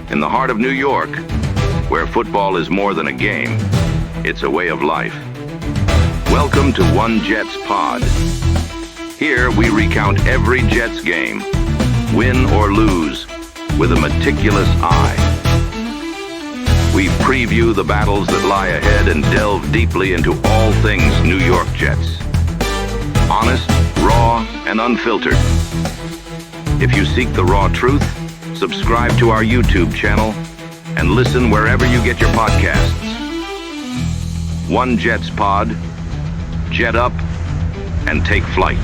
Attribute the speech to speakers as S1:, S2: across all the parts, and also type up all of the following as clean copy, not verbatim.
S1: In the heart of New York, where football is more than a game, it's a way of life. Welcome to 1Jets Pod. Here we recount every Jets game, win or lose, with a meticulous eye. We preview the battles that lie ahead and delve deeply into all things New York Jets. Honest, raw, and unfiltered. If you seek the raw truth, subscribe to our YouTube channel and listen wherever you get your podcasts. 1Jets Pod, jet up and take flight.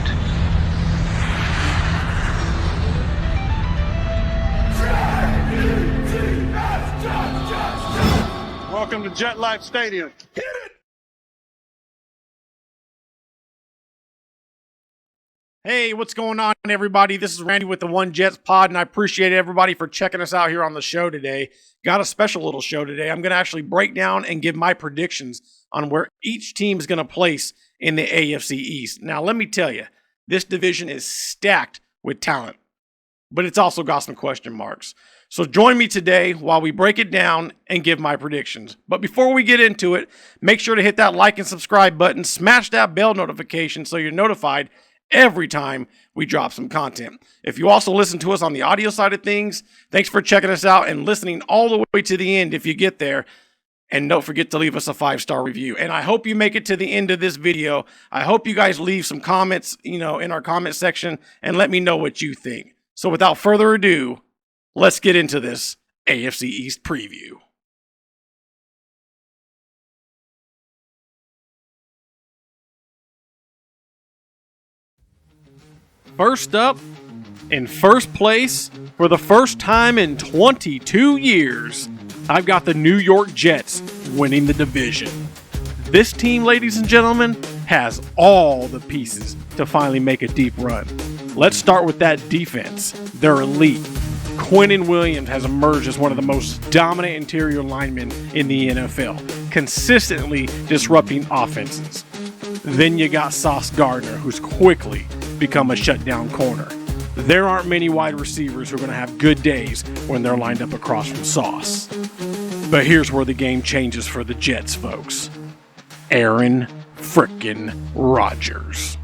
S2: Welcome to Jet Life Stadium. Hit it!
S3: Hey, what's going on, everybody? This is Randy with the 1Jets Pod, and I appreciate everybody for checking us out here on the show today. Got a special little show today. I'm going to actually break down and give my predictions on where each team is going to place in the AFC East. Now, let me tell you, this division is stacked with talent, but it's also got some question marks. So join me today while we break it down and give my predictions. But before we get into it, make sure to hit that like and subscribe button, smash that bell notification so you're notified every time we drop some content. If you also listen to us on the audio side of things, thanks for checking us out and listening all the way to the end if you get there. And don't forget to leave us a 5-star review. And I hope you make it to the end of this video. I hope you guys leave some comments, in our comment section and let me know what you think. So without further ado, let's get into this AFC East preview. First up, in first place, for the first time in 22 years, I've got the New York Jets winning the division. This team, ladies and gentlemen, has all the pieces to finally make a deep run. Let's start with that defense. They're elite. Quinnen Williams has emerged as one of the most dominant interior linemen in the NFL, consistently disrupting offenses. Then you got Sauce Gardner, who's quickly become a shutdown corner. There aren't many wide receivers who are going to have good days when they're lined up across from Sauce. But here's where the game changes for the Jets, folks. Aaron frickin' Rodgers.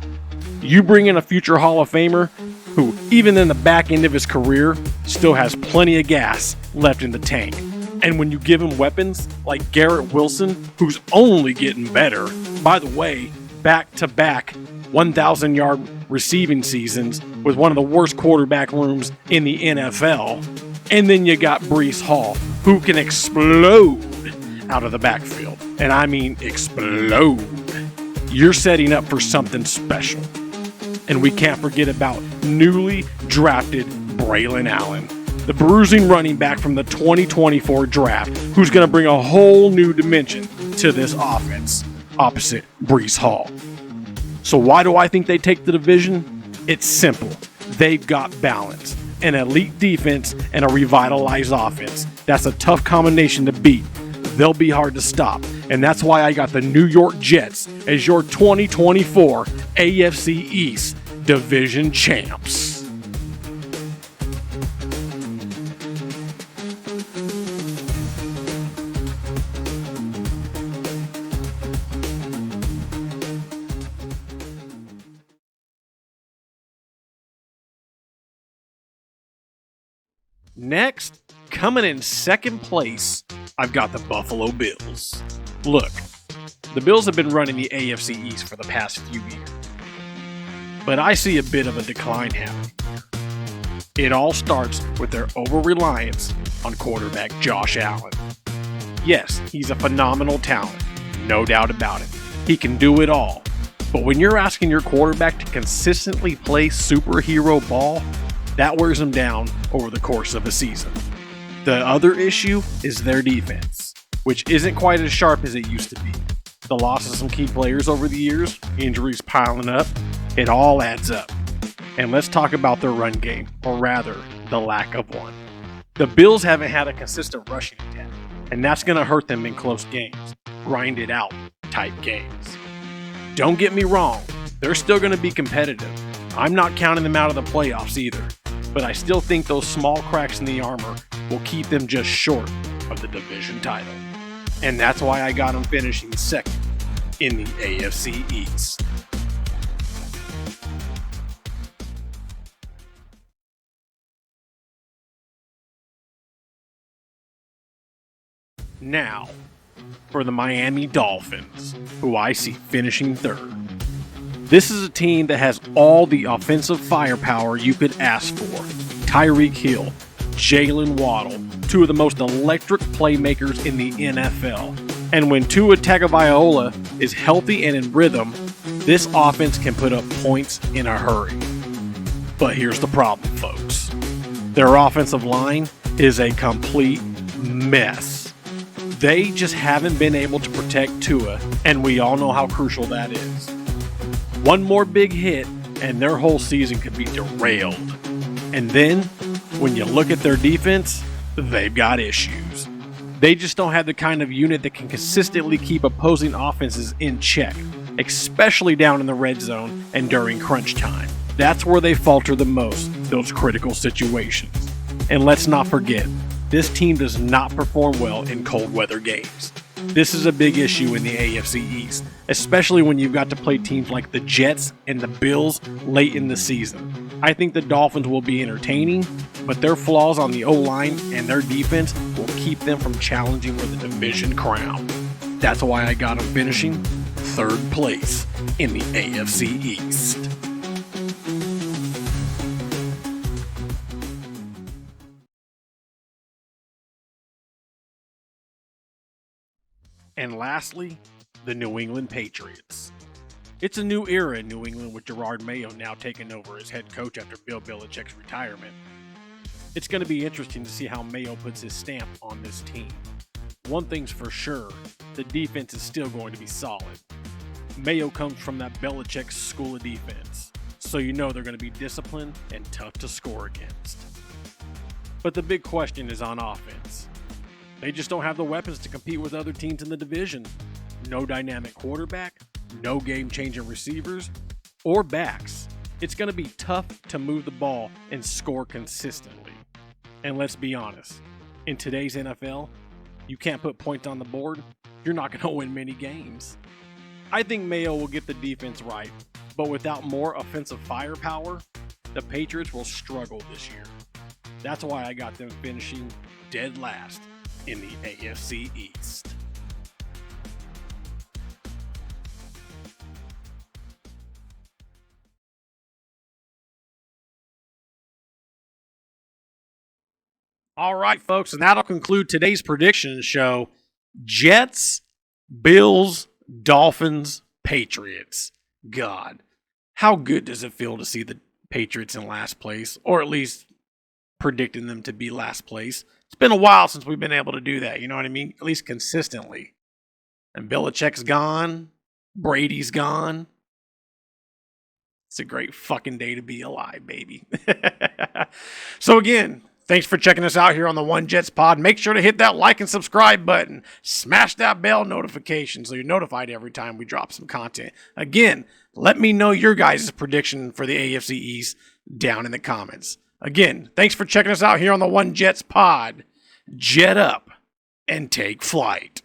S3: You bring in a future Hall of Famer who, even in the back end of his career, still has plenty of gas left in the tank. And when you give him weapons like Garrett Wilson, who's only getting better, by the way, back-to-back 1,000-yard receiving seasons with one of the worst quarterback rooms in the NFL. And then you got Breece Hall, who can explode out of the backfield. And I mean explode. You're setting up for something special. And we can't forget about newly drafted Braylon Allen, the bruising running back from the 2024 draft, who's going to bring a whole new dimension to this offense opposite Breece Hall. So why do I think they take the division? It's simple. They've got balance, an elite defense, and a revitalized offense. That's a tough combination to beat. They'll be hard to stop. And that's why I got the New York Jets as your 2024 AFC East Division champs. Next, coming in second place, I've got the Buffalo Bills. Look, the Bills have been running the AFC East for the past few years, but I see a bit of a decline happening. It all starts with their over-reliance on quarterback Josh Allen. Yes, he's a phenomenal talent, no doubt about it. He can do it all, but when you're asking your quarterback to consistently play superhero ball, that wears them down over the course of a season. The other issue is their defense, which isn't quite as sharp as it used to be. The loss of some key players over the years, injuries piling up, it all adds up. And let's talk about their run game, or rather, the lack of one. The Bills haven't had a consistent rushing attack, and that's going to hurt them in close games, grind it out type games. Don't get me wrong, they're still going to be competitive. I'm not counting them out of the playoffs either. But I still think those small cracks in the armor will keep them just short of the division title. And that's why I got them finishing second in the AFC East. Now, for the Miami Dolphins, who I see finishing third. This is a team that has all the offensive firepower you could ask for. Tyreek Hill, Jalen Waddle, two of the most electric playmakers in the NFL. And when Tua Tagovailoa is healthy and in rhythm, this offense can put up points in a hurry. But here's the problem, folks. Their offensive line is a complete mess. They just haven't been able to protect Tua, and we all know how crucial that is. One more big hit, and their whole season could be derailed. And then, when you look at their defense, they've got issues. They just don't have the kind of unit that can consistently keep opposing offenses in check, especially down in the red zone and during crunch time. That's where they falter the most, those critical situations. And let's not forget, this team does not perform well in cold weather games. This is a big issue in the AFC East, especially when you've got to play teams like the Jets and the Bills late in the season. I think the Dolphins will be entertaining, but their flaws on the O-line and their defense will keep them from challenging for the division crown. That's why I got them finishing third place in the AFC East. And lastly, the New England Patriots. It's a new era in New England with Gerard Mayo now taking over as head coach after Bill Belichick's retirement. It's going to be interesting to see how Mayo puts his stamp on this team. One thing's for sure, the defense is still going to be solid. Mayo comes from that Belichick school of defense, so you know they're going to be disciplined and tough to score against. But the big question is on offense. They just don't have the weapons to compete with other teams in the division. No dynamic quarterback, no game-changing receivers, or backs. It's going to be tough to move the ball and score consistently. And let's be honest, in today's NFL, you can't put points on the board, you're not going to win many games. I think Mayo will get the defense right, but without more offensive firepower, the Patriots will struggle this year. That's why I got them finishing dead last in the AFC East. All right, folks, and that'll conclude today's prediction show. Jets, Bills, Dolphins, Patriots. God, how good does it feel to see the Patriots in last place, or at least predicting them to be last place? It's been a while since we've been able to do that, you know what I mean? At least consistently. And Belichick's gone. Brady's gone. It's a great fucking day to be alive, baby. So again, thanks for checking us out here on the One Jets Pod. Make sure to hit that like and subscribe button. Smash that bell notification so you're notified every time we drop some content. Again, let me know your guys' prediction for the AFC East down in the comments. Again, thanks for checking us out here on the One Jets Pod. Jet up and take flight.